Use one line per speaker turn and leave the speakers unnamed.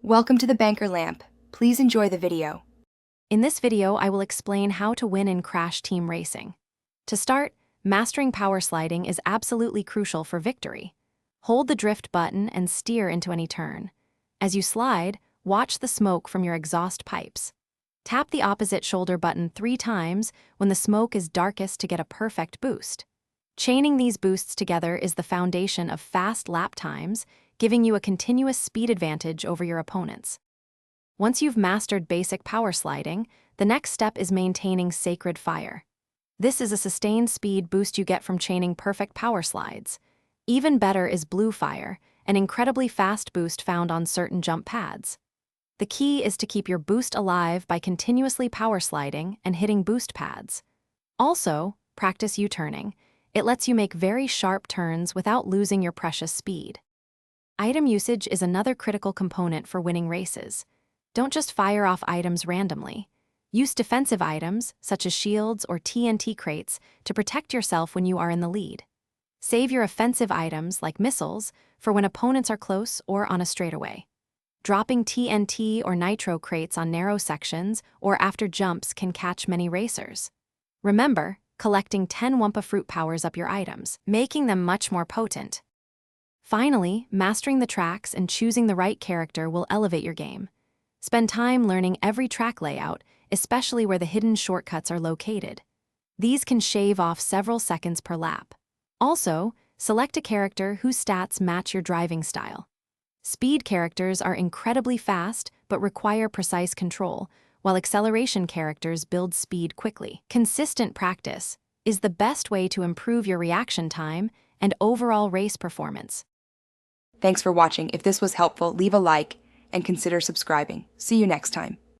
Welcome to the Banker Lamp. Please enjoy the video.
In this video, I will explain how to win in Crash Team Racing. To start, mastering power sliding is absolutely crucial for victory. Hold the drift button and steer into any turn. As you slide, watch the smoke from your exhaust pipes. Tap the opposite shoulder button 3 times when the smoke is darkest to get a perfect boost. Chaining these boosts together is the foundation of fast lap times, giving you a continuous speed advantage over your opponents. Once you've mastered basic power sliding, the next step is maintaining sacred fire. This is a sustained speed boost you get from chaining perfect power slides. Even better is blue fire, an incredibly fast boost found on certain jump pads. The key is to keep your boost alive by continuously power sliding and hitting boost pads. Also, practice U-turning. It lets you make very sharp turns without losing your precious speed. Item usage is another critical component for winning races. Don't just fire off items randomly. Use defensive items, such as shields or TNT crates, to protect yourself when you are in the lead. Save your offensive items, like missiles, for when opponents are close or on a straightaway. Dropping TNT or nitro crates on narrow sections or after jumps can catch many racers. Remember, collecting 10 Wumpa Fruit powers up your items, making them much more potent. Finally, mastering the tracks and choosing the right character will elevate your game. Spend time learning every track layout, especially where the hidden shortcuts are located. These can shave off several seconds per lap. Also, select a character whose stats match your driving style. Speed characters are incredibly fast but require precise control, while acceleration characters build speed quickly. Consistent practice is the best way to improve your reaction time and overall race performance.
Thanks for watching. If this was helpful, leave a like and consider subscribing. See you next time.